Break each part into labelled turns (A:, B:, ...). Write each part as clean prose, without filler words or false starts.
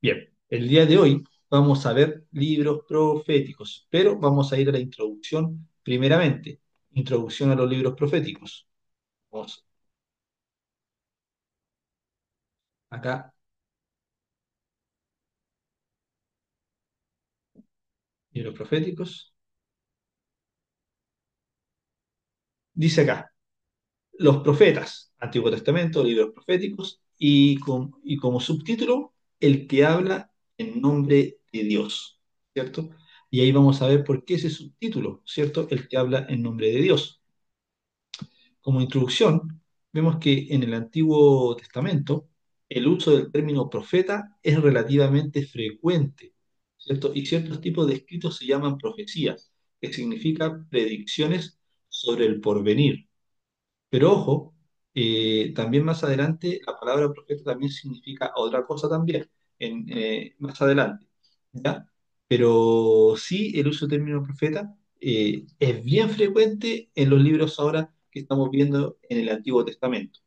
A: Bien, el día de hoy vamos a ver libros proféticos, pero vamos a ir a la introducción primeramente. Introducción a los libros proféticos. Vamos acá, libros proféticos. Dice acá, los profetas, Antiguo Testamento, libros proféticos, y como subtítulo, el que habla en nombre de Dios, ¿cierto? Y ahí vamos a ver por qué ese subtítulo, ¿cierto? El que habla en nombre de Dios. Como introducción, vemos que en el Antiguo Testamento el uso del término profeta es relativamente frecuente, ¿cierto? Y ciertos tipos de escritos se llaman profecías, que significa predicciones sobre el porvenir. Pero ojo, también más adelante la palabra profeta también significa otra cosa también, más adelante, ¿ya? Pero sí, el uso del término profeta es bien frecuente en los libros ahora que estamos viendo en el Antiguo Testamento,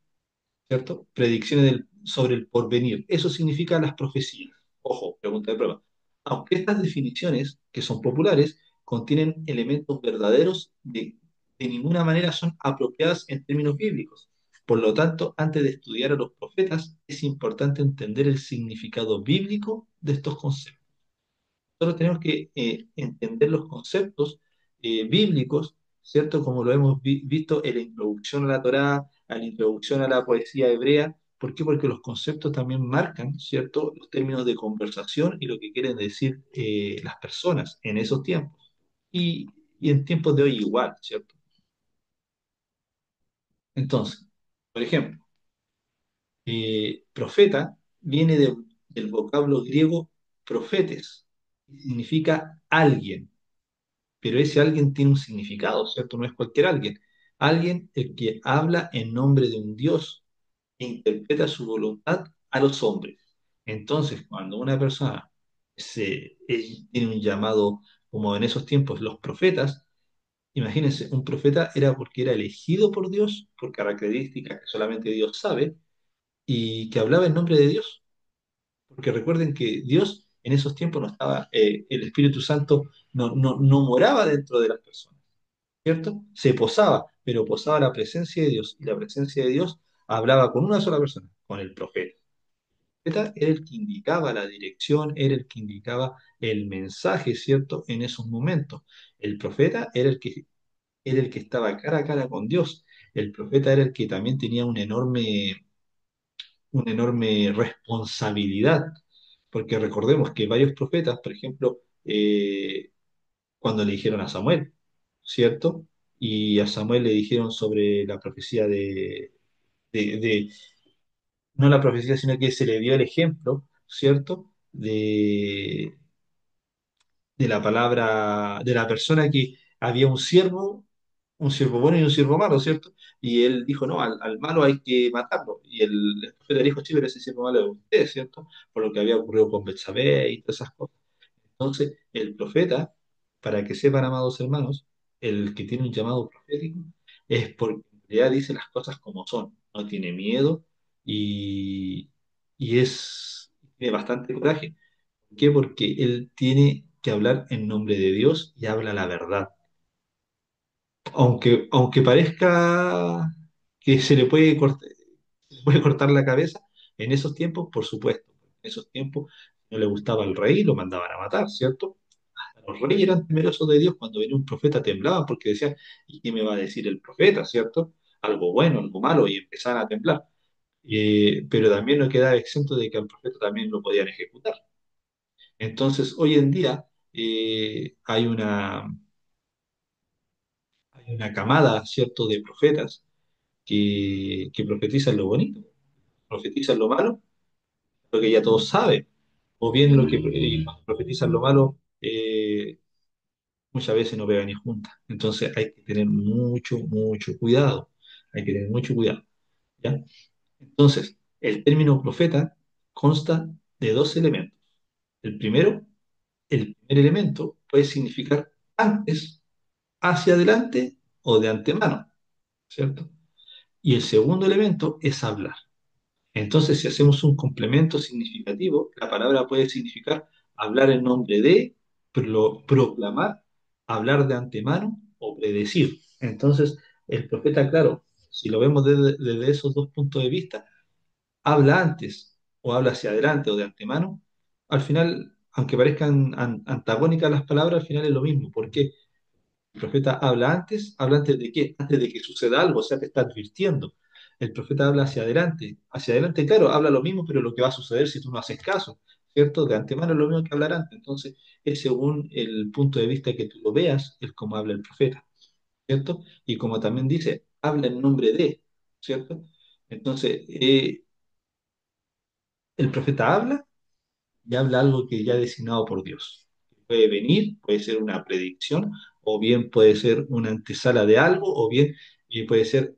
A: ¿cierto? Predicciones sobre el porvenir. Eso significa las profecías. Ojo, pregunta de prueba. Aunque estas definiciones, que son populares, contienen elementos verdaderos, de ninguna manera son apropiadas en términos bíblicos. Por lo tanto, antes de estudiar a los profetas, es importante entender el significado bíblico de estos conceptos. Nosotros tenemos que entender los conceptos bíblicos, ¿cierto? Como lo hemos visto en la introducción a la Torá, a la introducción a la poesía hebrea. ¿Por qué? Porque los conceptos también marcan, ¿cierto? Los términos de conversación y lo que quieren decir las personas en esos tiempos. Y, y en tiempos de hoy igual, ¿cierto? Entonces, por ejemplo, profeta viene del vocablo griego profetes, y significa alguien. Pero ese alguien tiene un significado, ¿cierto? No es cualquier alguien. Alguien el que habla en nombre de un Dios e interpreta su voluntad a los hombres. Entonces, cuando una persona tiene un llamado, como en esos tiempos los profetas, imagínense, un profeta era porque era elegido por Dios, por características que solamente Dios sabe, y que hablaba en nombre de Dios. Porque recuerden que Dios en esos tiempos no estaba, el Espíritu Santo no moraba dentro de las personas, ¿cierto? Se posaba, pero posaba la presencia de Dios, y la presencia de Dios hablaba con una sola persona, con el profeta. El profeta era el que indicaba la dirección, era el que indicaba el mensaje, ¿cierto? En esos momentos. El profeta era el que estaba cara a cara con Dios. El profeta era el que también tenía una enorme responsabilidad, porque recordemos que varios profetas, por ejemplo, cuando le dijeron a Samuel, ¿cierto? Y a Samuel le dijeron sobre la profecía de- no la profecía, sino que se le dio el ejemplo, ¿cierto? De la palabra, de la persona que había un siervo bueno y un siervo malo, ¿cierto? Y él dijo, no, al malo hay que matarlo. Y el profeta dijo, sí, pero ese siervo malo es usted, ¿cierto? Por lo que había ocurrido con Betsabé y todas esas cosas. Entonces, el profeta, para que sepan, amados hermanos, el que tiene un llamado profético es porque en realidad dice las cosas como son, no tiene miedo y, tiene bastante coraje. ¿Por qué? Porque él tiene que hablar en nombre de Dios y habla la verdad. Aunque parezca que se le puede cortar la cabeza, en esos tiempos, por supuesto, en esos tiempos no le gustaba al rey, lo mandaban a matar, ¿cierto? Los reyes eran temerosos de Dios, cuando venía un profeta temblaban porque decían, ¿y qué me va a decir el profeta, cierto? Algo bueno, algo malo, y empezaban a temblar. Pero también no quedaba exento de que al profeta también lo podían ejecutar. Entonces, hoy en día hay una camada, ¿cierto?, de profetas que profetizan lo bonito, profetizan lo malo, lo que ya todos saben, o bien lo que cuando profetizan lo malo, muchas veces no pegan ni juntas. Entonces hay que tener mucho, mucho cuidado. Hay que tener mucho cuidado. ¿Ya? Entonces, el término profeta consta de dos elementos. El primero, el primer elemento puede significar antes, hacia adelante o de antemano, ¿cierto? Y el segundo elemento es hablar. Entonces, si hacemos un complemento significativo, la palabra puede significar hablar en nombre de, proclamar, hablar de antemano o predecir. Entonces, el profeta, claro, si lo vemos desde esos dos puntos de vista, habla antes o habla hacia adelante o de antemano, al final, aunque parezcan antagónicas las palabras, al final es lo mismo. ¿Por qué? El profeta habla antes de qué, antes de que suceda algo, o sea, te está advirtiendo. El profeta habla hacia adelante, claro, habla lo mismo, pero lo que va a suceder si tú no haces caso, ¿cierto? De antemano es lo mismo que hablar antes. Entonces, es según el punto de vista que tú lo veas, es como habla el profeta, ¿cierto? Y como también dice, habla en nombre de, ¿cierto? Entonces, el profeta habla y habla algo que ya es designado por Dios. Puede venir, puede ser una predicción, o bien puede ser una antesala de algo, o bien puede ser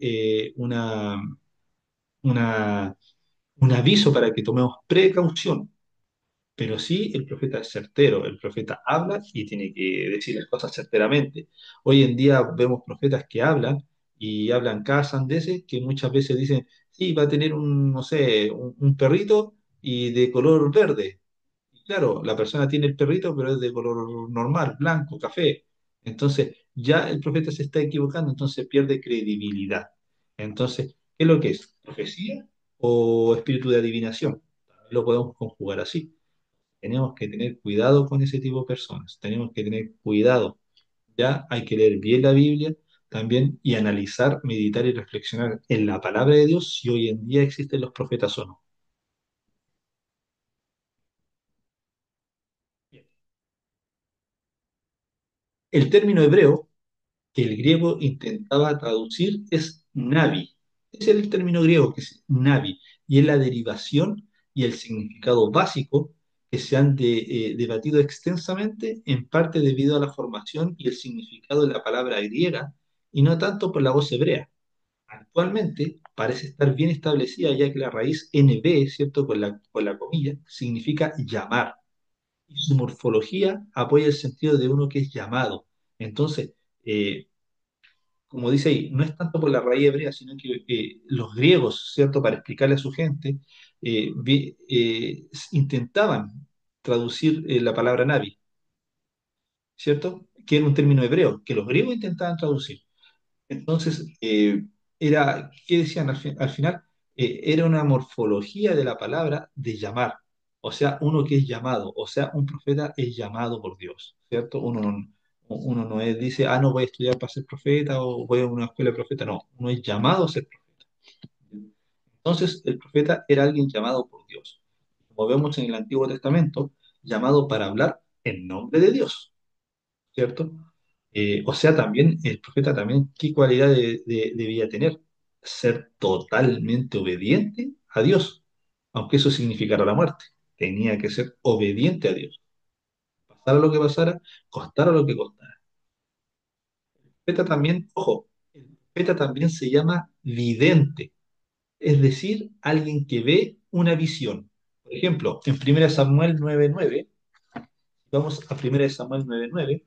A: una- un aviso para que tomemos precaución. Pero sí, el profeta es certero, el profeta habla y tiene que decir las cosas certeramente. Hoy en día vemos profetas que hablan y hablan cada sandeces que muchas veces dicen, sí, va a tener un, no sé, un perrito y de color verde. Claro, la persona tiene el perrito, pero es de color normal, blanco, café. Entonces, ya el profeta se está equivocando, entonces pierde credibilidad. Entonces, ¿qué es lo que es? ¿Profecía o espíritu de adivinación? Lo podemos conjugar así. Tenemos que tener cuidado con ese tipo de personas. Tenemos que tener cuidado. Ya hay que leer bien la Biblia también y analizar, meditar y reflexionar en la palabra de Dios si hoy en día existen los profetas o no. El término hebreo que el griego intentaba traducir es navi. Ese es el término griego que es navi y es la derivación y el significado básico que se han debatido extensamente, en parte debido a la formación y el significado de la palabra griega y no tanto por la voz hebrea. Actualmente parece estar bien establecida ya que la raíz NB, ¿cierto? Con la comilla, significa llamar y su morfología apoya el sentido de uno que es llamado. Entonces, como dice ahí, no es tanto por la raíz hebrea, sino que los griegos, ¿cierto? Para explicarle a su gente, intentaban traducir la palabra navi, ¿cierto? Que era un término hebreo, que los griegos intentaban traducir. Entonces, ¿qué decían al final? Era una morfología de la palabra de llamar, o sea, uno que es llamado, o sea, un profeta es llamado por Dios, ¿cierto? Uno no es, dice, ah, no voy a estudiar para ser profeta o voy a una escuela de profeta, no, uno es llamado a ser profeta. Entonces, el profeta era alguien llamado por Dios. Como vemos en el Antiguo Testamento, llamado para hablar en nombre de Dios. ¿Cierto? O sea, también el profeta también, ¿qué cualidad debía tener? Ser totalmente obediente a Dios, aunque eso significara la muerte. Tenía que ser obediente a Dios. Pasara lo que pasara, costara lo que costara. El profeta también, ojo, el profeta también se llama vidente, es decir, alguien que ve una visión. Por ejemplo, en 1 Samuel 9:9, vamos a 1 Samuel 9:9,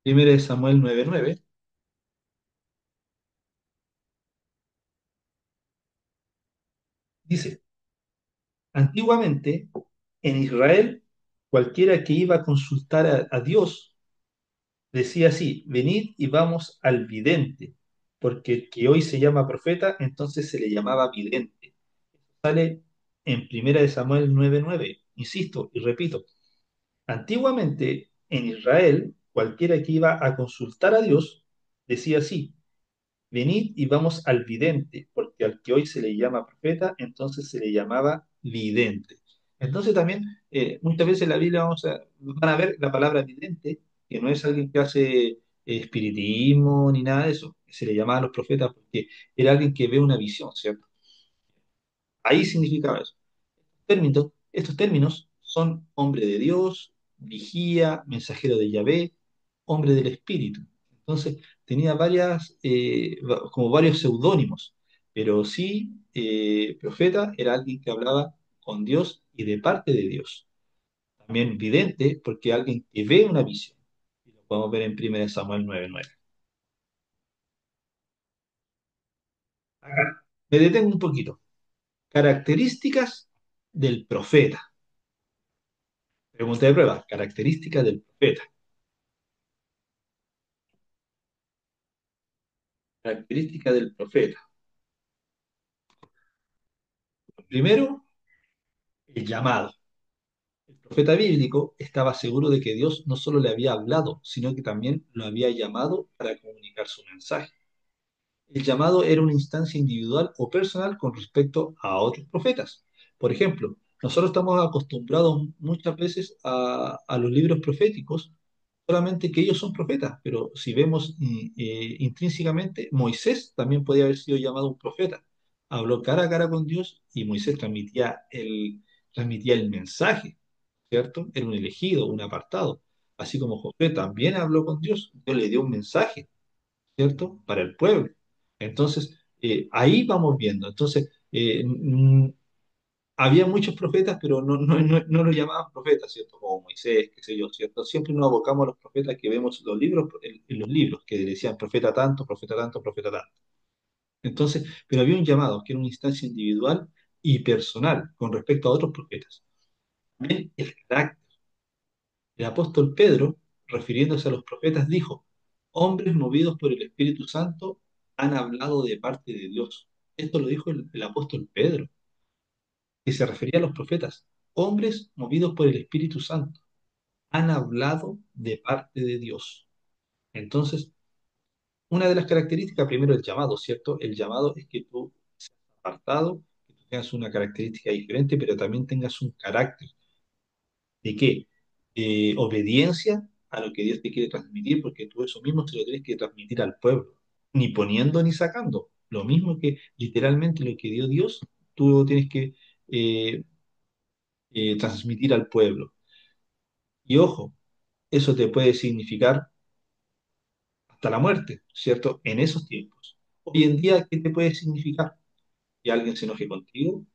A: 1 Samuel 9:9, dice, antiguamente, en Israel, cualquiera que iba a consultar a Dios decía así, venid y vamos al vidente, porque el que hoy se llama profeta, entonces se le llamaba vidente. Sale en 1 Samuel 9:9, insisto y repito, antiguamente en Israel, cualquiera que iba a consultar a Dios decía así, venid y vamos al vidente, porque al que hoy se le llama profeta, entonces se le llamaba vidente. Entonces también, muchas veces en la Biblia van a ver la palabra vidente, que no es alguien que hace espiritismo ni nada de eso. Se le llamaba a los profetas porque era alguien que ve una visión, ¿cierto? Ahí significaba eso. Estos términos son hombre de Dios, vigía, mensajero de Yahvé, hombre del Espíritu. Entonces tenía como varios seudónimos. pero sí, profeta era alguien que hablaba con Dios y de parte de Dios. También vidente, porque alguien que ve una visión. Y lo podemos ver en 1 Samuel 9:9. Acá me detengo un poquito. Características del profeta. Pregunta de prueba. Características del profeta. Características del profeta. Primero, el llamado. El profeta bíblico estaba seguro de que Dios no solo le había hablado, sino que también lo había llamado para comunicar su mensaje. El llamado era una instancia individual o personal con respecto a otros profetas. Por ejemplo, nosotros estamos acostumbrados muchas veces a los libros proféticos, solamente que ellos son profetas, pero si vemos intrínsecamente, Moisés también podía haber sido llamado un profeta. Habló cara a cara con Dios y Moisés transmitía el mensaje, ¿cierto? Era un elegido, un apartado. Así como Josué también habló con Dios, Dios le dio un mensaje, ¿cierto? Para el pueblo. Entonces, ahí vamos viendo. Entonces, había muchos profetas, pero no los llamaban profetas, ¿cierto? Como Moisés, qué sé yo, ¿cierto? Siempre nos abocamos a los profetas que vemos en los libros, que decían profeta tanto, profeta tanto, profeta tanto. Entonces, pero había un llamado, que era una instancia individual y personal con respecto a otros profetas. También el carácter. El apóstol Pedro, refiriéndose a los profetas, dijo, hombres movidos por el Espíritu Santo han hablado de parte de Dios. Esto lo dijo el apóstol Pedro, que se refería a los profetas. Hombres movidos por el Espíritu Santo han hablado de parte de Dios. Entonces, una de las características, primero el llamado, ¿cierto? El llamado es que tú seas apartado, que tú tengas una característica diferente, pero también tengas un carácter. ¿De qué? Obediencia a lo que Dios te quiere transmitir, porque tú eso mismo te lo tienes que transmitir al pueblo, ni poniendo ni sacando. Lo mismo que literalmente lo que dio Dios, tú lo tienes que eh, transmitir al pueblo. Y ojo, eso te puede significar hasta la muerte, ¿cierto? En esos tiempos. Hoy en día, ¿qué te puede significar? Que alguien se enoje contigo,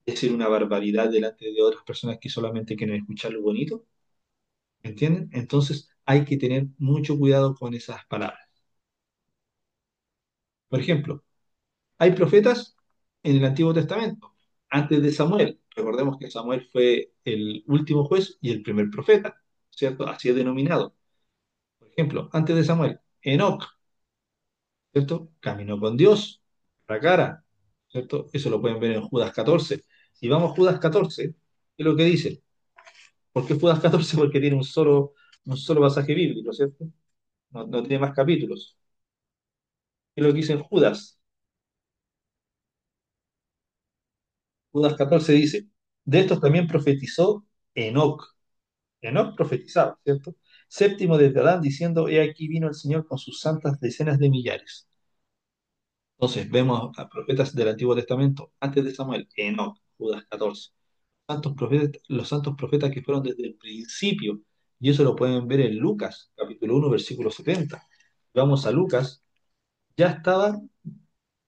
A: decir una barbaridad delante de otras personas que solamente quieren escuchar lo bonito. ¿Entienden? Entonces hay que tener mucho cuidado con esas palabras. Por ejemplo, hay profetas en el Antiguo Testamento, antes de Samuel. Recordemos que Samuel fue el último juez y el primer profeta, ¿cierto? Así es denominado. Por ejemplo, antes de Samuel, Enoc, ¿cierto? Caminó con Dios, cara a cara, ¿cierto? Eso lo pueden ver en Judas 14. Si vamos a Judas 14, ¿qué es lo que dice? ¿Por qué Judas 14? Porque tiene un solo pasaje bíblico, ¿cierto? No tiene más capítulos. ¿Qué es lo que dice en Judas? Judas 14 dice, de estos también profetizó Enoc. Enoc profetizaba, ¿cierto? Séptimo desde Adán, diciendo, he aquí vino el Señor con sus santas decenas de millares. Entonces vemos a profetas del Antiguo Testamento, antes de Samuel, Enoc, Judas 14. Los santos profetas que fueron desde el principio, y eso lo pueden ver en Lucas, capítulo 1, versículo 70. Vamos a Lucas, ya estaba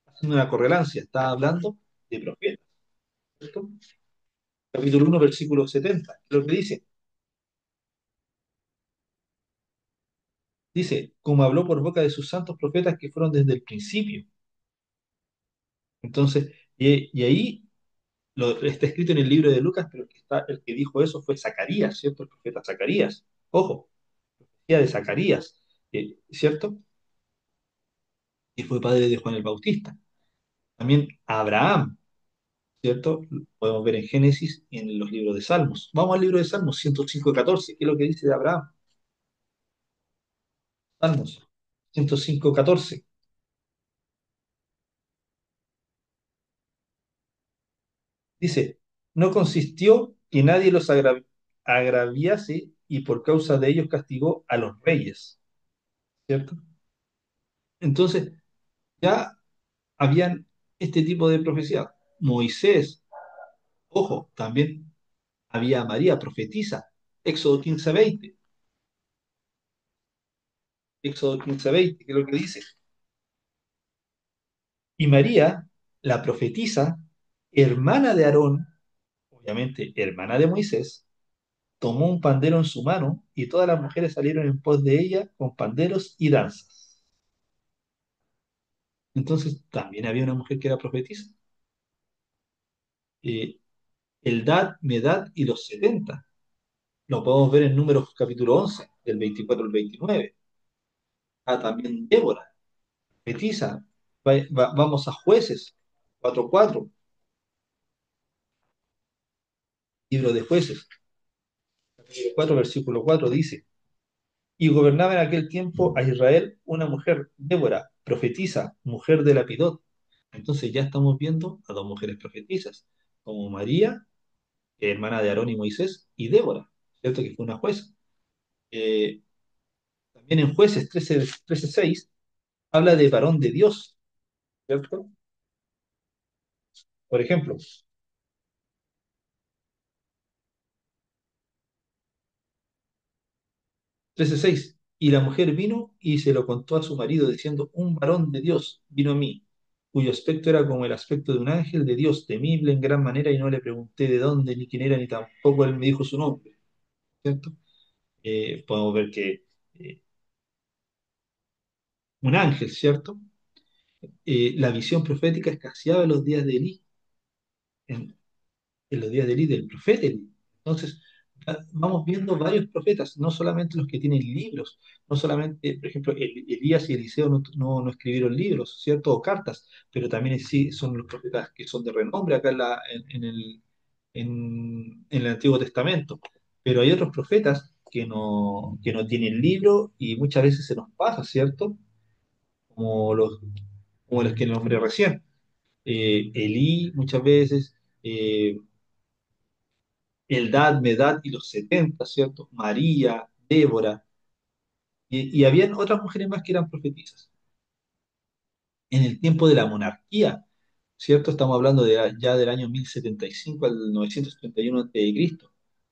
A: haciendo una correlancia, estaba hablando de profetas, ¿cierto? Capítulo 1, versículo 70. Lo que dice, como habló por boca de sus santos profetas que fueron desde el principio. Entonces, y ahí está escrito en el libro de Lucas, pero el que dijo eso fue Zacarías, ¿cierto? El profeta Zacarías. Ojo, profecía de Zacarías, ¿cierto? Y fue padre de Juan el Bautista. También Abraham, ¿cierto? Podemos ver en Génesis y en los libros de Salmos. Vamos al libro de Salmos 105:14. ¿Qué es lo que dice de Abraham? Salmos 105:14. Dice, no consistió que nadie los agraviase y por causa de ellos castigó a los reyes, ¿cierto? Entonces, ya habían este tipo de profecía. Moisés, ojo, también había María, profetiza, Éxodo 15:20, Éxodo 15:20, que es lo que dice. Y María La profetisa, hermana de Aarón, obviamente hermana de Moisés, tomó un pandero en su mano y todas las mujeres salieron en pos de ella con panderos y danzas. Entonces también había una mujer que era profetisa. Eh, Eldad, Medad y los 70. Lo podemos ver en Números capítulo 11 del 24 al 29. Ah, también Débora, profetisa. Vamos a Jueces 4:4, libro de Jueces, capítulo 4, versículo 4 dice: Y gobernaba en aquel tiempo a Israel una mujer, Débora, profetisa, mujer de Lapidot. Entonces ya estamos viendo a dos mujeres profetisas, como María, hermana de Aarón y Moisés, y Débora, ¿cierto? Que fue una jueza. Eh, También en Jueces 13:6 habla de varón de Dios, ¿cierto? Por ejemplo, 13:6. Y la mujer vino y se lo contó a su marido, diciendo: Un varón de Dios vino a mí, cuyo aspecto era como el aspecto de un ángel de Dios, temible en gran manera, y no le pregunté de dónde, ni quién era, ni tampoco él me dijo su nombre, ¿cierto? Podemos ver que un ángel, ¿cierto? La visión profética escaseaba en los días de Elí, en, en los días de Elí, del profeta Elí. Entonces, vamos viendo varios profetas, no solamente los que tienen libros, no solamente, por ejemplo, Elías y Eliseo no escribieron libros, ¿cierto? O cartas, pero también sí son los profetas que son de renombre acá en el Antiguo Testamento. Pero hay otros profetas que no tienen libro y muchas veces se nos pasa, ¿cierto? Como los que nombré recién. Elí muchas veces, Eldad, Medad y los 70, ¿cierto? María, Débora, y habían otras mujeres más que eran profetisas. En el tiempo de la monarquía, ¿cierto? Estamos hablando ya del año 1075 al 931 a.C.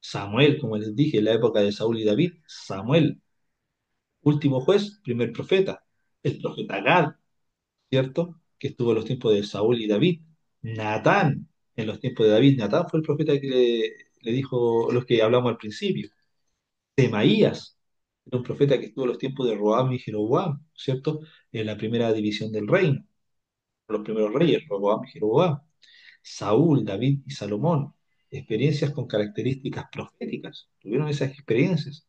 A: Samuel, como les dije, en la época de Saúl y David, Samuel, último juez, primer profeta. El profeta Gad, ¿cierto? Que estuvo en los tiempos de Saúl y David. Natán, en los tiempos de David, Natán fue el profeta que le dijo los que hablamos al principio. Semaías, era un profeta que estuvo en los tiempos de Roam y Jeroboam, ¿cierto? En la primera división del reino, los primeros reyes, Roboam y Jeroboam. Saúl, David y Salomón, experiencias con características proféticas, tuvieron esas experiencias.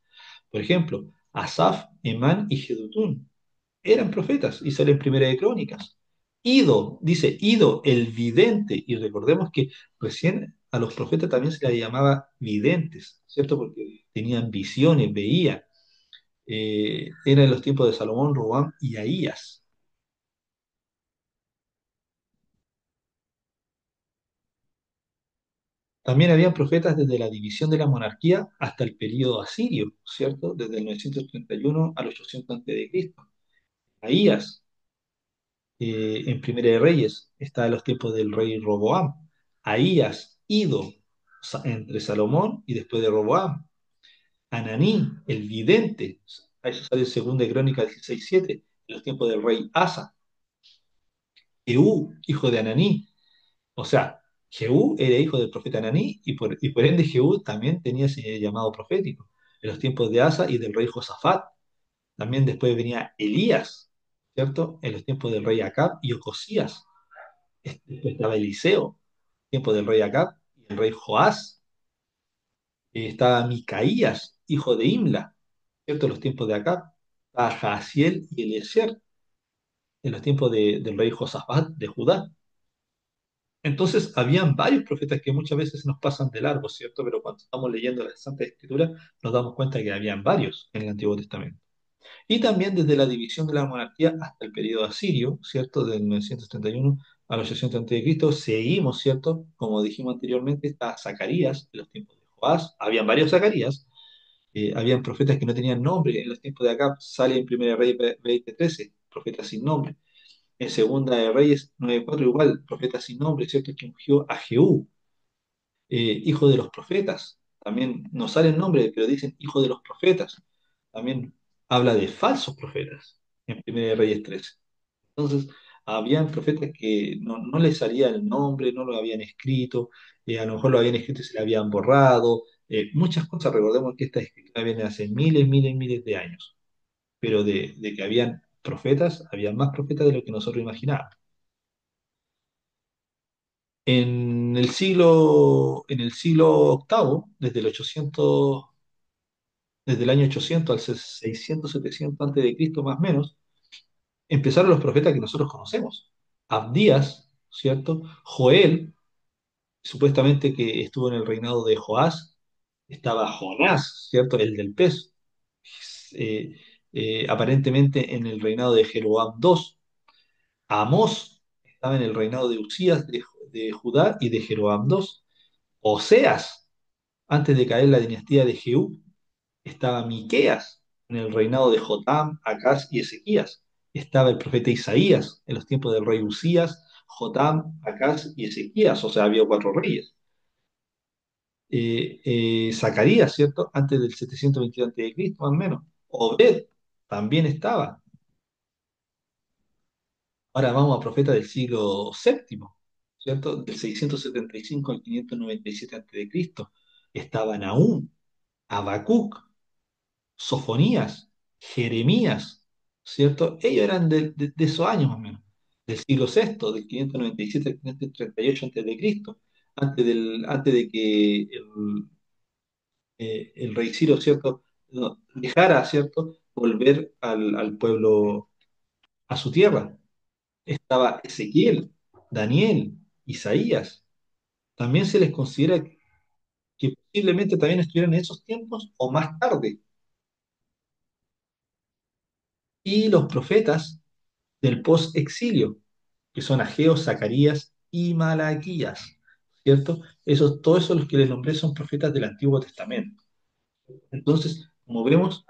A: Por ejemplo, Asaf, Emán y Jedutún eran profetas y sale en Primera de Crónicas. Ido, dice Ido, el vidente, y recordemos que recién a los profetas también se les llamaba videntes, ¿cierto? Porque tenían visiones, veían. Era en los tiempos de Salomón, Robán y Ahías. También habían profetas desde la división de la monarquía hasta el período asirio, ¿cierto? Desde el 931 al 800 a.C. Ahías, en Primera de Reyes, está en los tiempos del rey Roboam. Ahías, Ido, entre Salomón y después de Roboam. Ananí, el vidente, a eso sale en Segunda de Crónicas 16:7, en los tiempos del rey Asa. Jehú, hijo de Ananí. O sea, Jehú era hijo del profeta Ananí y por ende Jehú también tenía ese llamado profético. En los tiempos de Asa y del rey Josafat. También después venía Elías, ¿cierto? En los tiempos del rey Acab y Ocosías. Después estaba Eliseo, tiempo del rey Acab y el rey Joás. Estaba Micaías, hijo de Imla, ¿cierto? En los tiempos de Acab. Estaba Jaasiel y Eliezer en los tiempos del rey Josafat de Judá. Entonces, habían varios profetas que muchas veces se nos pasan de largo, ¿cierto? Pero cuando estamos leyendo la Santa Escritura, nos damos cuenta que habían varios en el Antiguo Testamento. Y también desde la división de la monarquía hasta el periodo asirio, ¿cierto? Del 971 a los 600 a.C., seguimos, ¿cierto? Como dijimos anteriormente, está Zacarías, en los tiempos de Joás, habían varios Zacarías, habían profetas que no tenían nombre, en los tiempos de Acab sale en Primera Reyes 20:13, profetas sin nombre. En Segunda de Reyes 9:4 igual, profeta sin nombre, ¿cierto? Que ungió a Jehú, hijo de los profetas. También no sale el nombre, pero dicen hijo de los profetas. También habla de falsos profetas en Primera de Reyes 13. Entonces, Habían profetas que no les salía el nombre, no lo habían escrito, a lo mejor lo habían escrito y se le habían borrado. Muchas cosas, recordemos que esta escritura viene hace miles, miles, miles de años, pero de que habían profetas, había más profetas de lo que nosotros imaginábamos. En el siglo octavo, desde el año 800 al 600, 700 antes de Cristo más o menos, empezaron los profetas que nosotros conocemos. Abdías, ¿cierto? Joel, supuestamente que estuvo en el reinado de Joás, estaba Jonás, ¿cierto? El del pez, eh, aparentemente en el reinado de Jeroboam II. Amós estaba en el reinado de Usías de Judá y de Jeroboam II. Oseas, antes de caer la dinastía de Jehú, estaba Miqueas en el reinado de Jotam, Acaz y Ezequías. Estaba el profeta Isaías en los tiempos del rey Usías, Jotam, Acaz y Ezequías, o sea, había cuatro reyes. Zacarías, ¿cierto? Antes del 722 a.C., más o menos. Obed también estaba. Ahora vamos a profeta del siglo séptimo, ¿cierto? Del 675 al 597 a.C. Estaba Nahum, Habacuc, Sofonías, Jeremías, ¿cierto? Ellos eran de esos años más o menos, del siglo sexto, del 597 al 538 a.C., antes de que el rey Ciro, ¿cierto? No, dejara, ¿cierto? Volver al pueblo, a su tierra. Estaba Ezequiel, Daniel, Isaías. También se les considera que posiblemente también estuvieran en esos tiempos o más tarde. Y los profetas del post-exilio, que son Ageo, Zacarías y Malaquías, ¿cierto? Todos esos los que les nombré son profetas del Antiguo Testamento. Entonces, como vemos,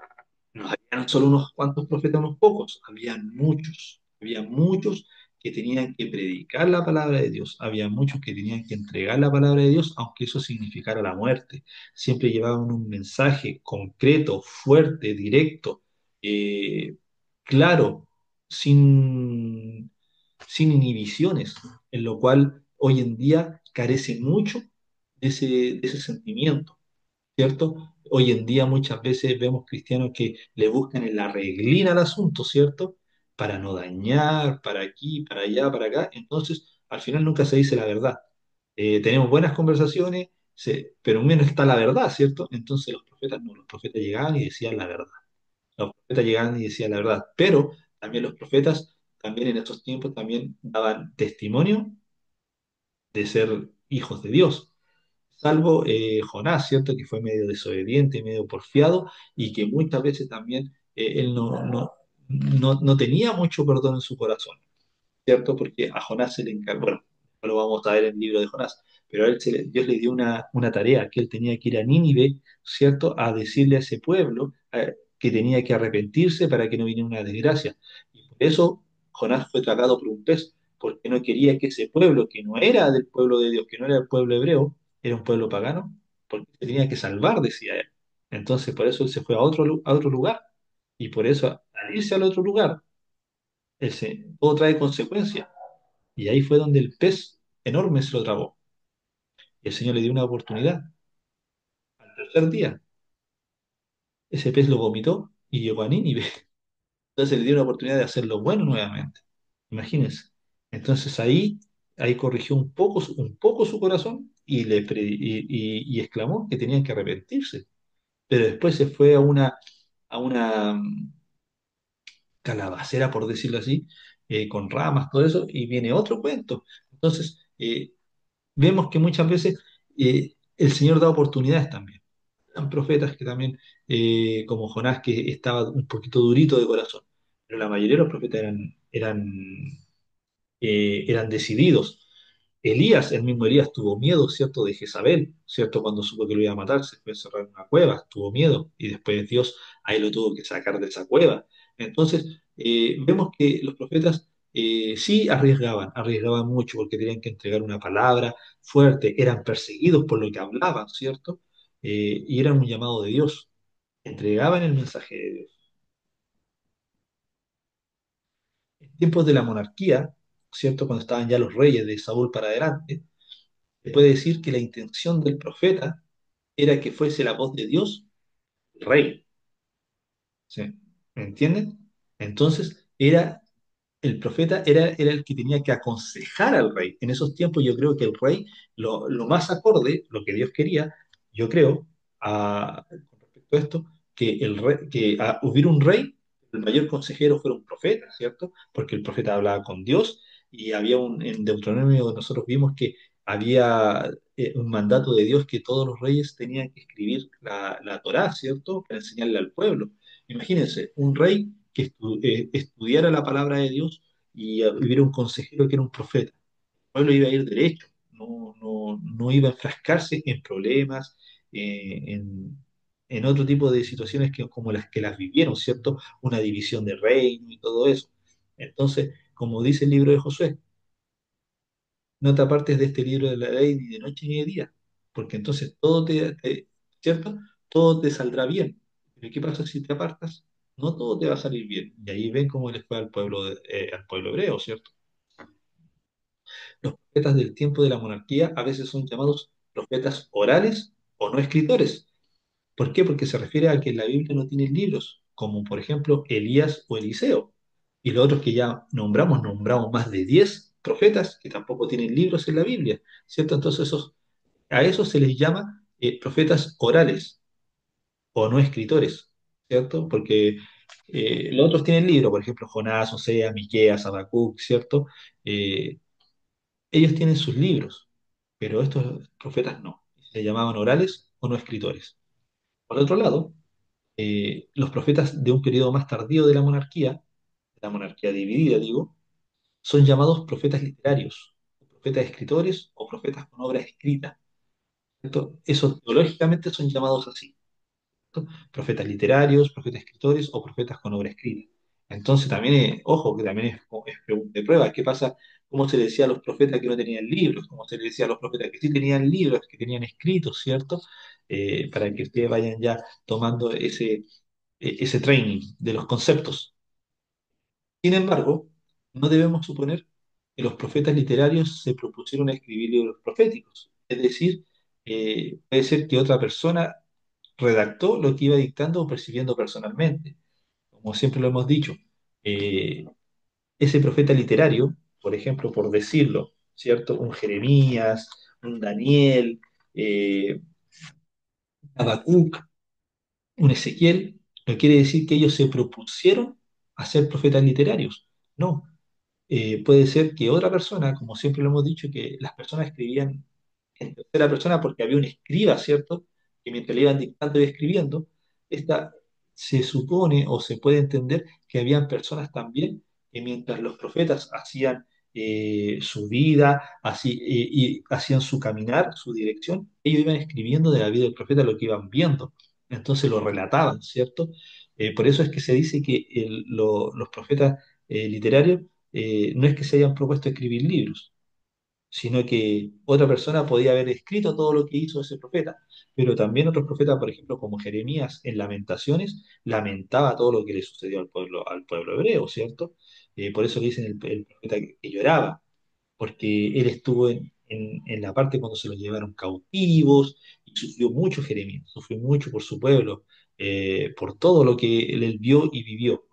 A: no habían solo unos cuantos profetas, unos pocos, había muchos que tenían que predicar la palabra de Dios, había muchos que tenían que entregar la palabra de Dios, aunque eso significara la muerte. Siempre llevaban un mensaje concreto, fuerte, directo, eh, claro, sin, sin inhibiciones, en lo cual hoy en día carece mucho de ese sentimiento. ¿Cierto? Hoy en día muchas veces vemos cristianos que le buscan el arreglín al asunto, ¿cierto? Para no dañar, para aquí, para allá, para acá. Entonces, al final nunca se dice la verdad. Tenemos buenas conversaciones, pero menos está la verdad, ¿cierto? Entonces los profetas no, los profetas llegaban y decían la verdad. Los profetas llegaban y decían la verdad. Pero también los profetas, también en estos tiempos, también daban testimonio de ser hijos de Dios, salvo Jonás, ¿cierto? Que fue medio desobediente, medio porfiado, y que muchas veces también él no tenía mucho perdón en su corazón. ¿Cierto? Porque a Jonás se le encargó, bueno, no lo vamos a ver en el libro de Jonás, pero a él Dios le dio una tarea, que él tenía que ir a Nínive, ¿cierto? A decirle a ese pueblo que tenía que arrepentirse para que no viniera una desgracia. Y por eso Jonás fue tragado por un pez, porque no quería que ese pueblo, que no era del pueblo de Dios, que no era el pueblo hebreo, era un pueblo pagano, porque se tenía que salvar, decía él. Entonces, por eso él se fue a otro lugar. Y por eso, al irse al otro lugar, todo trae consecuencias. Y ahí fue donde el pez enorme se lo tragó. Y el Señor le dio una oportunidad. Al tercer día, ese pez lo vomitó y llegó a Nínive. Entonces le dio una oportunidad de hacerlo bueno nuevamente. Imagínense. Entonces ahí corrigió un poco su corazón y exclamó que tenían que arrepentirse. Pero después se fue a una calabacera, por decirlo así, con ramas, todo eso, y viene otro cuento. Entonces, vemos que muchas veces el Señor da oportunidades también. Eran profetas que también, como Jonás, que estaba un poquito durito de corazón, pero la mayoría de los profetas eran decididos. Elías, el mismo Elías, tuvo miedo, ¿cierto?, de Jezabel, ¿cierto?, cuando supo que lo iba a matar, se fue a encerrar en una cueva, tuvo miedo, y después Dios ahí lo tuvo que sacar de esa cueva. Entonces, vemos que los profetas sí arriesgaban mucho porque tenían que entregar una palabra fuerte, eran perseguidos por lo que hablaban, ¿cierto? Y eran un llamado de Dios, entregaban el mensaje de Dios. En tiempos de la monarquía, ¿cierto? Cuando estaban ya los reyes de Saúl para adelante, se puede decir que la intención del profeta era que fuese la voz de Dios, el rey. ¿Sí? ¿Me entienden? Entonces, el profeta era el que tenía que aconsejar al rey. En esos tiempos yo creo que el rey, lo más acorde, lo que Dios quería, yo creo, con respecto a esto, que hubiera un rey, el mayor consejero fuera un profeta, ¿cierto? Porque el profeta hablaba con Dios y en Deuteronomio nosotros vimos que había un mandato de Dios que todos los reyes tenían que escribir la Torá, ¿cierto? Para enseñarle al pueblo. Imagínense, un rey que estudiara la palabra de Dios y hubiera un consejero que era un profeta. El pueblo iba a ir derecho, no iba a enfrascarse en problemas, en otro tipo de situaciones como las que las vivieron, ¿cierto? Una división de reino y todo eso. Entonces, como dice el libro de Josué, no te apartes de este libro de la ley ni de noche ni de día, porque entonces ¿cierto? Todo te saldrá bien. Pero ¿qué pasa si te apartas? No todo te va a salir bien. Y ahí ven cómo les fue al pueblo hebreo, ¿cierto? Los profetas del tiempo de la monarquía a veces son llamados profetas orales o no escritores. ¿Por qué? Porque se refiere a que en la Biblia no tienen libros, como por ejemplo Elías o Eliseo. Y los otros que ya nombramos más de 10 profetas que tampoco tienen libros en la Biblia, ¿cierto? Entonces a esos se les llama profetas orales o no escritores, ¿cierto? Porque los otros tienen libros, por ejemplo Jonás, Osea, Miqueas, Habacuc, ¿cierto? Eh, Ellos tienen sus libros, pero estos profetas no. Se llamaban orales o no escritores. Por otro lado, los profetas de un periodo más tardío de la monarquía dividida, digo, son llamados profetas literarios, profetas escritores o profetas con obra escrita. ¿Cierto? Eso teológicamente son llamados así. Profetas literarios, profetas escritores o profetas con obra escrita. Entonces también, ojo, que también es pregunta de prueba. ¿Qué pasa? ¿Cómo se le decía a los profetas que no tenían libros? ¿Cómo se le decía a los profetas que sí tenían libros, que tenían escritos, ¿cierto? Para que ustedes vayan ya tomando ese training de los conceptos. Sin embargo, no debemos suponer que los profetas literarios se propusieron a escribir libros proféticos. Es decir, puede ser que otra persona redactó lo que iba dictando o percibiendo personalmente. Como siempre lo hemos dicho, eh, ese profeta literario, por ejemplo, por decirlo, ¿cierto? Un Jeremías, un Daniel, eh, Habacuc, un Ezequiel, no quiere decir que ellos se propusieron a ser profetas literarios. No, puede ser que otra persona, como siempre lo hemos dicho, que las personas escribían en tercera persona porque había un escriba, ¿cierto? Que mientras le iban dictando y escribiendo, esta, se supone o se puede entender que habían personas también que mientras los profetas hacían su vida, y hacían su caminar, su dirección, ellos iban escribiendo de la vida del profeta lo que iban viendo. Entonces lo relataban, ¿cierto? Por eso es que se dice que los profetas literarios no es que se hayan propuesto escribir libros, sino que otra persona podía haber escrito todo lo que hizo ese profeta, pero también otros profetas, por ejemplo, como Jeremías en Lamentaciones, lamentaba todo lo que le sucedió al pueblo hebreo, ¿cierto? Por eso le dicen el profeta que lloraba, porque él estuvo en la parte cuando se los llevaron cautivos y sufrió mucho Jeremías, sufrió mucho por su pueblo, por todo lo que él vio y vivió.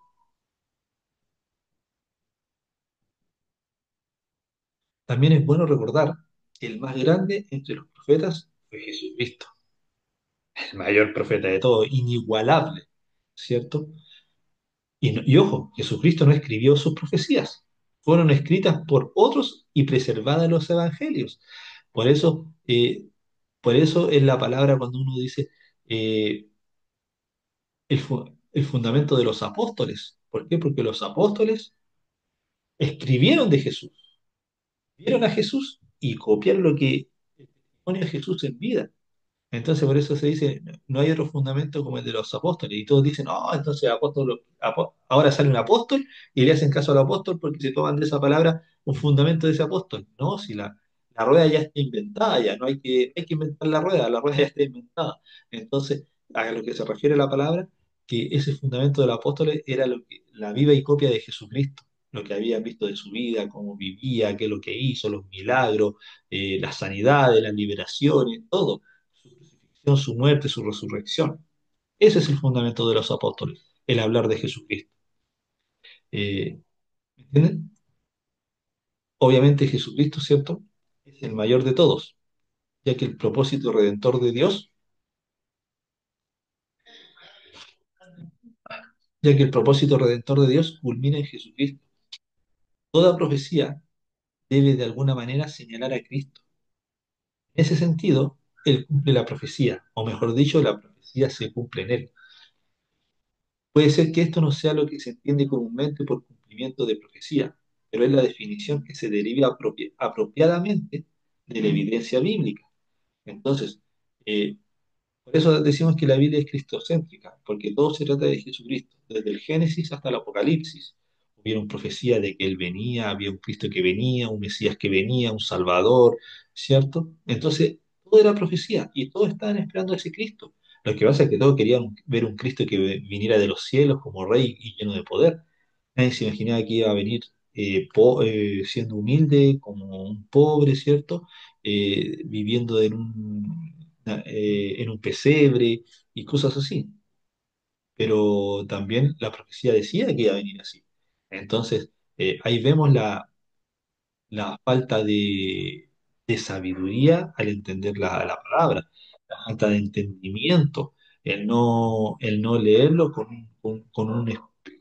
A: También es bueno recordar que el más grande entre los profetas fue Jesucristo, el mayor profeta de todos, inigualable, ¿cierto? Y ojo, Jesucristo no escribió sus profecías, fueron escritas por otros y preservadas en los evangelios. Por eso, por eso es la palabra cuando uno dice el fundamento de los apóstoles. ¿Por qué? Porque los apóstoles escribieron de Jesús, vieron a Jesús y copiaron lo que el testimonio de Jesús en vida. Entonces, por eso se dice, no hay otro fundamento como el de los apóstoles. Y todos dicen, no, entonces ahora sale un apóstol y le hacen caso al apóstol porque se toman de esa palabra un fundamento de ese apóstol. No, si la rueda ya está inventada, ya no hay que inventar la rueda ya está inventada. Entonces, a lo que se refiere la palabra, que ese fundamento del apóstol era la viva y copia de Jesucristo. lo que habían visto de su vida, cómo vivía, qué es lo que hizo, los milagros, las sanidades, las liberaciones, todo. Su crucifixión, su muerte, su resurrección. Ese es el fundamento de los apóstoles, el hablar de Jesucristo. ¿Me entienden? Obviamente Jesucristo, ¿cierto? Es el mayor de todos, ya que el propósito redentor de Dios, ya que el propósito redentor de Dios culmina en Jesucristo. Toda profecía debe de alguna manera señalar a Cristo. En ese sentido, Él cumple la profecía, o mejor dicho, la profecía se cumple en Él. Puede ser que esto no sea lo que se entiende comúnmente por cumplimiento de profecía, pero es la definición que se deriva apropiadamente de la evidencia bíblica. Entonces, eh, por eso decimos que la Biblia es cristocéntrica, porque todo se trata de Jesucristo, desde el Génesis hasta el Apocalipsis. Hubieron profecía de que Él venía, había un Cristo que venía, un Mesías que venía, un Salvador, ¿cierto? Entonces, todo era profecía y todos estaban esperando a ese Cristo. Lo que pasa es que todos querían ver un Cristo que viniera de los cielos como rey y lleno de poder. Nadie se imaginaba que iba a venir siendo humilde, como un pobre, ¿cierto? Viviendo en un pesebre y cosas así. Pero también la profecía decía que iba a venir así. Entonces, ahí vemos la falta de sabiduría al entender la palabra, la falta de entendimiento, el no leerlo con un,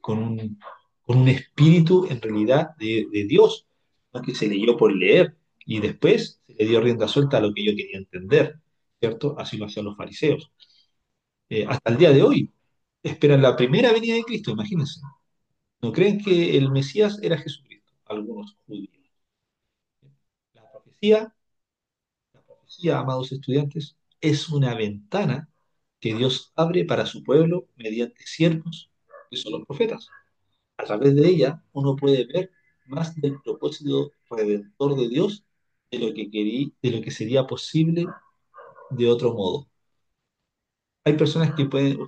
A: con un espíritu en realidad de Dios, no que se leyó por leer y después se le dio rienda suelta a lo que yo quería entender, ¿cierto? Así lo hacían los fariseos. Hasta el día de hoy esperan la primera venida de Cristo, imagínense. No creen que el Mesías era Jesucristo, algunos judíos. La profecía La profecía, amados estudiantes, es una ventana que Dios abre para su pueblo mediante siervos, que son los profetas. A través de ella uno puede ver más del propósito redentor de Dios de lo que sería posible de otro modo. Hay personas que pueden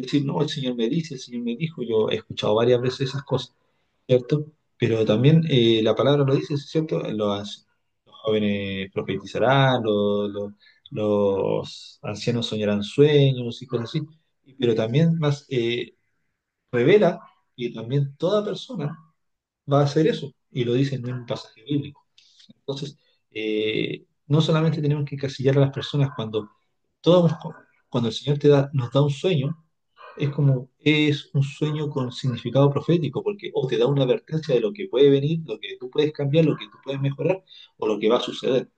A: decir, no, el Señor me dice, el Señor me dijo, yo he escuchado varias veces esas cosas, ¿cierto? Pero también la palabra lo dice, ¿cierto? Los jóvenes profetizarán, los ancianos soñarán sueños y cosas así. Pero también más revela que también toda persona va a hacer eso, y lo dice en un pasaje bíblico. Entonces, no solamente tenemos que encasillar a las personas todos, cuando el Señor nos da un sueño, es un sueño con significado profético, porque o te da una advertencia de lo que puede venir, lo que tú puedes cambiar, lo que tú puedes mejorar, o lo que va a suceder.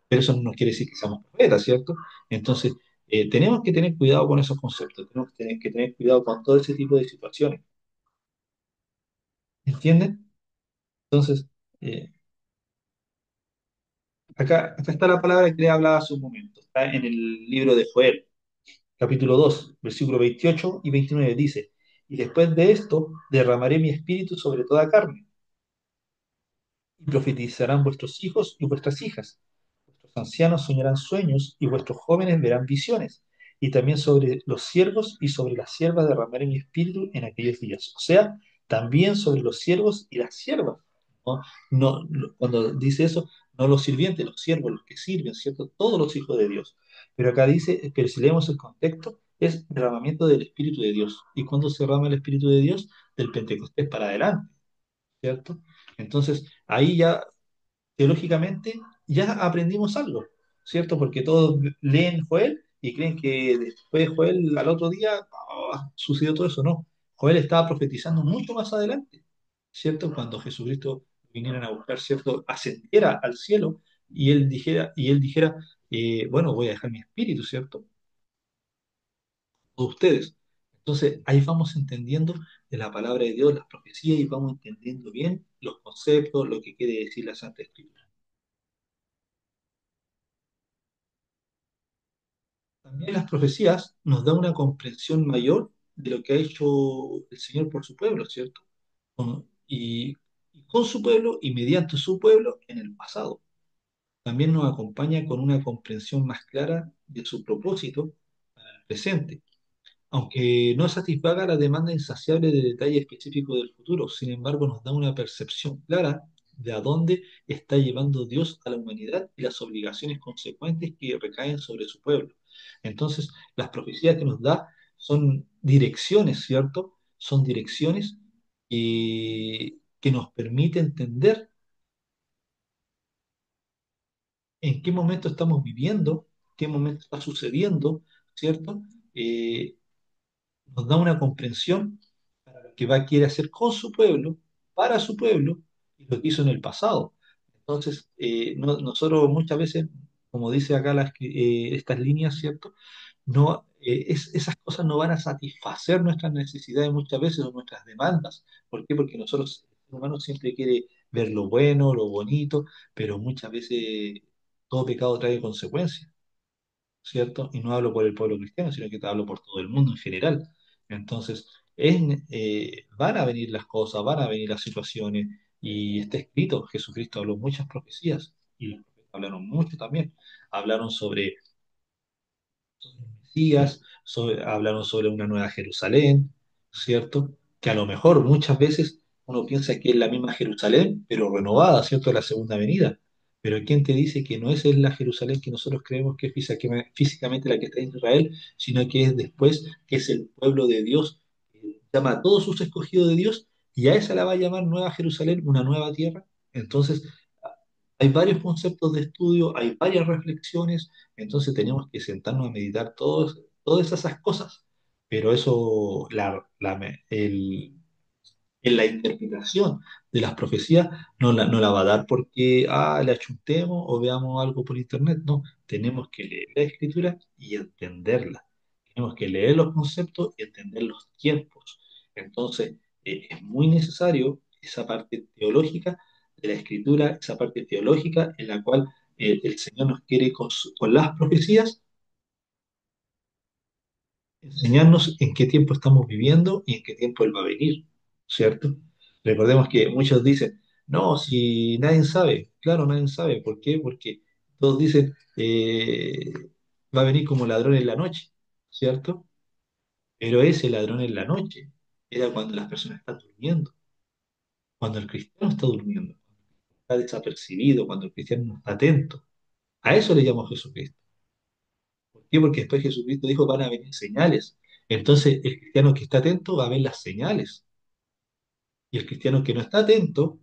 A: Pero eso no nos quiere decir que seamos profetas, ¿cierto? Entonces, tenemos que tener cuidado con esos conceptos, tenemos que tener cuidado con todo ese tipo de situaciones. ¿Entienden? Entonces, eh, acá está la palabra que le hablaba hace un momento. Está en el libro de Joel, capítulo 2 versículo 28 y 29. Dice, y después de esto derramaré mi espíritu sobre toda carne y profetizarán vuestros hijos y vuestras hijas. Vuestros ancianos soñarán sueños y vuestros jóvenes verán visiones. Y también sobre los siervos y sobre las siervas derramaré mi espíritu en aquellos días. O sea, también sobre los siervos y las siervas. ¿No? Cuando dice eso, no los sirvientes, los siervos, los que sirven, ¿cierto? Todos los hijos de Dios. Pero acá dice, pero si leemos el contexto, es derramamiento del Espíritu de Dios. ¿Y cuándo se derrama el Espíritu de Dios? Del Pentecostés para adelante, ¿cierto? Entonces, ahí ya teológicamente ya aprendimos algo, ¿cierto? Porque todos leen Joel y creen que después de Joel al otro día sucedió todo eso. No, Joel estaba profetizando mucho más adelante, ¿cierto? Cuando Jesucristo vinieran a buscar, ¿cierto? Ascendiera al cielo y él dijera, bueno, voy a dejar mi espíritu, ¿cierto? Todos ustedes. Entonces, ahí vamos entendiendo de la palabra de Dios, las profecías, y vamos entendiendo bien los conceptos, lo que quiere decir la Santa Escritura. También las profecías nos dan una comprensión mayor de lo que ha hecho el Señor por su pueblo, ¿cierto? Y con su pueblo y mediante su pueblo en el pasado. También nos acompaña con una comprensión más clara de su propósito para el presente. Aunque no satisfaga la demanda insaciable de detalle específico del futuro, sin embargo nos da una percepción clara de a dónde está llevando Dios a la humanidad y las obligaciones consecuentes que recaen sobre su pueblo. Entonces, las profecías que nos da son direcciones, ¿cierto? Son direcciones que nos permiten entender en qué momento estamos viviendo, qué momento está sucediendo, ¿cierto? Eh, Nos da una comprensión para lo que va a quiere hacer con su pueblo, para su pueblo, y lo que hizo en el pasado. Entonces, nosotros muchas veces, como dice acá estas líneas, ¿cierto? No, esas cosas no van a satisfacer nuestras necesidades muchas veces o nuestras demandas. ¿Por qué? Porque nosotros, el ser humano, siempre quiere ver lo bueno, lo bonito, pero muchas veces todo pecado trae consecuencias. ¿Cierto? Y no hablo por el pueblo cristiano, sino que te hablo por todo el mundo en general. Entonces, van a venir las cosas, van a venir las situaciones, y está escrito, Jesucristo habló muchas profecías, y los profetas hablaron mucho también. Hablaron sobre Mesías, hablaron sobre una nueva Jerusalén, ¿cierto? Que a lo mejor muchas veces uno piensa que es la misma Jerusalén, pero renovada, ¿cierto? La segunda venida. Pero ¿quién te dice que no es la Jerusalén que nosotros creemos que es físicamente la que está en Israel, sino que es después, que es el pueblo de Dios, que llama a todos sus escogidos de Dios, y a esa la va a llamar Nueva Jerusalén, una nueva tierra? Entonces, hay varios conceptos de estudio, hay varias reflexiones, entonces tenemos que sentarnos a meditar todas esas cosas. Pero eso, en la interpretación de las profecías, no la va a dar porque le achuntemos o veamos algo por internet. No, tenemos que leer la escritura y entenderla. Tenemos que leer los conceptos y entender los tiempos. Entonces, es muy necesario esa parte teológica de la escritura, esa parte teológica en la cual el Señor nos quiere con las profecías enseñarnos en qué tiempo estamos viviendo y en qué tiempo Él va a venir, ¿cierto? Recordemos que muchos dicen, no, si nadie sabe, claro, nadie sabe. ¿Por qué? Porque todos dicen, va a venir como ladrón en la noche, ¿cierto? Pero ese ladrón en la noche era cuando las personas están durmiendo, cuando el cristiano está durmiendo, está desapercibido, cuando el cristiano no está atento. A eso le llamo Jesucristo. ¿Por qué? Porque después Jesucristo dijo, van a venir señales. Entonces, el cristiano que está atento va a ver las señales. Y el cristiano que no está atento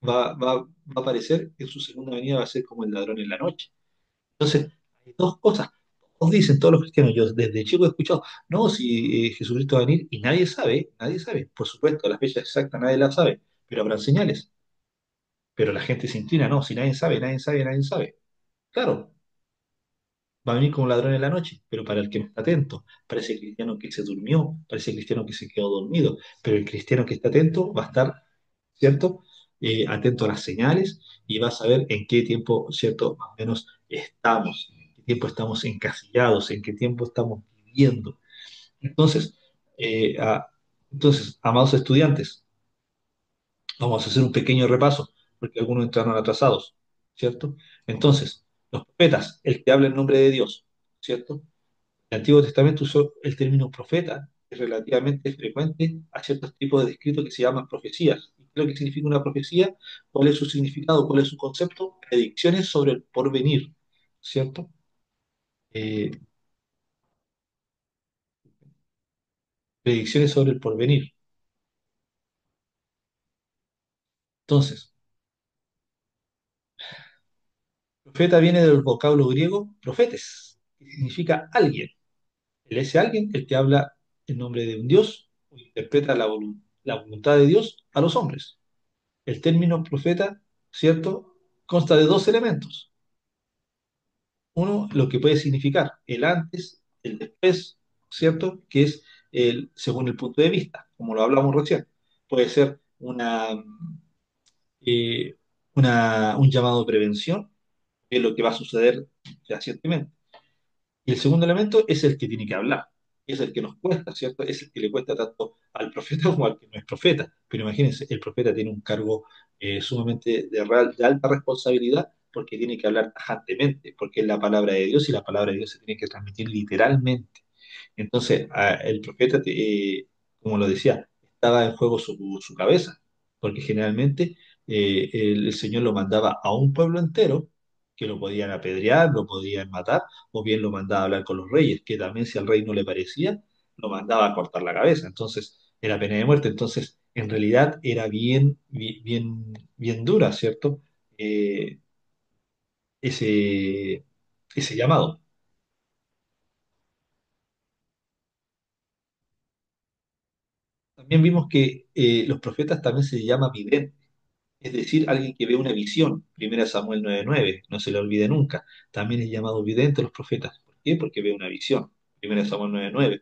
A: va a aparecer en su segunda venida, va a ser como el ladrón en la noche. Entonces, hay dos cosas. Todos dicen, todos los cristianos, yo desde chico he escuchado, no, si Jesucristo va a venir, y nadie sabe, nadie sabe. Por supuesto, la fecha exacta nadie la sabe, pero habrán señales. Pero la gente se inclina, no, si nadie sabe, nadie sabe, nadie sabe. Claro, va a venir como ladrón en la noche, pero para el que no está atento, para ese cristiano que se durmió, para ese cristiano que se quedó dormido, pero el cristiano que está atento va a estar, ¿cierto? Atento a las señales y va a saber en qué tiempo, ¿cierto? Más o menos estamos, en qué tiempo estamos encasillados, en qué tiempo estamos viviendo. Entonces, eh, a- amados estudiantes, vamos a hacer un pequeño repaso, porque algunos entraron atrasados, ¿cierto? Entonces, los profetas, el que habla en nombre de Dios, ¿cierto? El Antiguo Testamento usó el término profeta, que es relativamente frecuente a ciertos tipos de escritos que se llaman profecías. ¿Y qué es lo que significa una profecía? ¿Cuál es su significado? ¿Cuál es su concepto? Predicciones sobre el porvenir, ¿cierto? Eh, Predicciones sobre el porvenir. Entonces, profeta viene del vocablo griego profetes, que significa alguien. Ese alguien, el que habla en nombre de un Dios, o interpreta la voluntad de Dios a los hombres. El término profeta, ¿cierto? Consta de dos elementos. Uno, lo que puede significar el antes, el después, ¿cierto? Que es según el punto de vista, como lo hablamos recién. Puede ser eh, un llamado de prevención, que es lo que va a suceder recientemente. Y el segundo elemento es el que tiene que hablar, es el que nos cuesta, ¿cierto? Es el que le cuesta tanto al profeta como al que no es profeta. Pero imagínense, el profeta tiene un cargo sumamente de alta responsabilidad porque tiene que hablar tajantemente, porque es la palabra de Dios y la palabra de Dios se tiene que transmitir literalmente. Entonces, el profeta, como lo decía, estaba en juego su cabeza, porque generalmente el Señor lo mandaba a un pueblo entero, que lo podían apedrear, lo podían matar, o bien lo mandaba a hablar con los reyes, que también si al rey no le parecía, lo mandaba a cortar la cabeza. Entonces, era pena de muerte. Entonces, en realidad era bien dura, ¿cierto? Eh, ese, ese llamado. También vimos que los profetas también se llama videntes, es decir, alguien que ve una visión. Primera Samuel 9:9, no se le olvide nunca. También es llamado vidente los profetas. ¿Por qué? Porque ve una visión. Primera Samuel 9:9.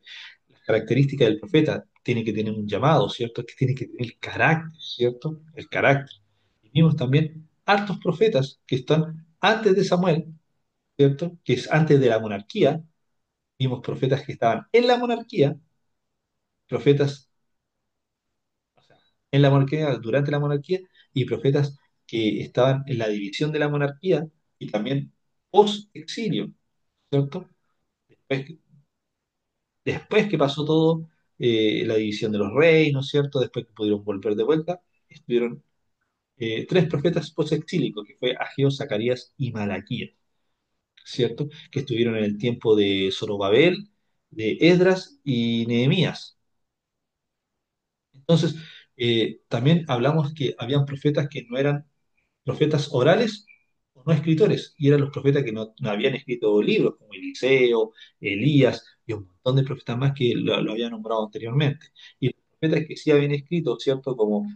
A: Las características del profeta tiene que tener un llamado, ¿cierto? Que tiene que tener el carácter, ¿cierto? El carácter. Y vimos también hartos profetas que están antes de Samuel, ¿cierto? Que es antes de la monarquía. Vimos profetas que estaban en la monarquía, profetas, o sea, en la monarquía, durante la monarquía, y profetas que estaban en la división de la monarquía y también post-exilio, ¿cierto? Después, después que pasó todo, la división de los reinos, ¿cierto? Después que pudieron volver de vuelta, estuvieron tres profetas post-exílicos, que fue Ageo, Zacarías y Malaquías, ¿cierto? Que estuvieron en el tiempo de Zorobabel, de Esdras y Nehemías. Entonces, también hablamos que habían profetas que no eran profetas orales o no escritores, y eran los profetas que no habían escrito libros, como Eliseo, Elías y un montón de profetas más que lo había nombrado anteriormente. Y los profetas que sí habían escrito, ¿cierto? Como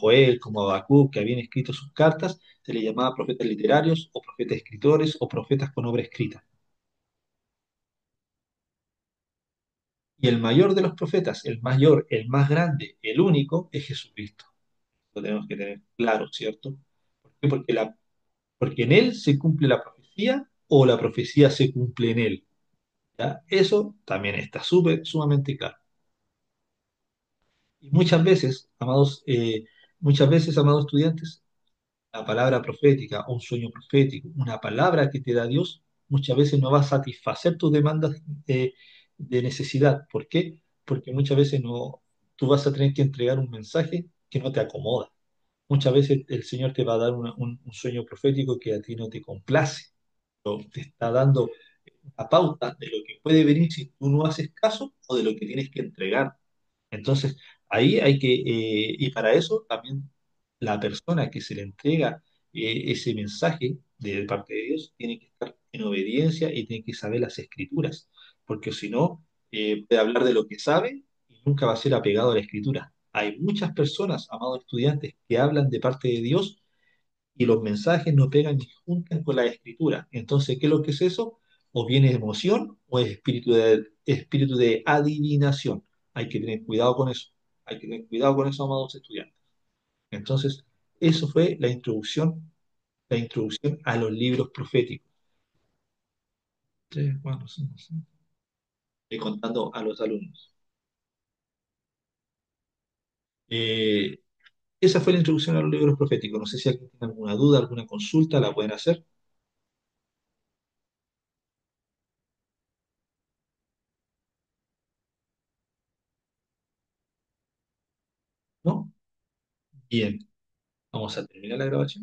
A: Joel, como Habacuc, que habían escrito sus cartas, se les llamaba profetas literarios o profetas escritores o profetas con obra escrita. Y el mayor de los profetas, el mayor, el más grande, el único, es Jesucristo. Lo tenemos que tener claro, ¿cierto? ¿Por qué? Porque en él se cumple la profecía o la profecía se cumple en él. ¿Ya? Eso también está sumamente claro. Y muchas veces, amados estudiantes, la palabra profética, un sueño profético, una palabra que te da Dios, muchas veces no va a satisfacer tus demandas de necesidad. ¿Por qué? Porque muchas veces no, tú vas a tener que entregar un mensaje que no te acomoda. Muchas veces el Señor te va a dar un sueño profético que a ti no te complace, o te está dando la pauta de lo que puede venir si tú no haces caso o de lo que tienes que entregar. Entonces, ahí hay que, y para eso también la persona que se le entrega ese mensaje de parte de Dios tiene que estar en obediencia y tiene que saber las escrituras, porque si no, puede hablar de lo que sabe y nunca va a ser apegado a la escritura. Hay muchas personas, amados estudiantes, que hablan de parte de Dios y los mensajes no pegan ni juntan con la escritura. Entonces, ¿qué es lo que es eso? O bien es emoción o es espíritu de adivinación. Hay que tener cuidado con eso. Hay que tener cuidado con eso, amados estudiantes. Entonces, eso fue la introducción a los libros proféticos. Sí, bueno, sí, sí. Estoy contando a los alumnos. Eh, Esa fue la introducción a los libros proféticos. No sé si alguien tiene alguna duda, alguna consulta, la pueden hacer, ¿no? Bien, vamos a terminar la grabación.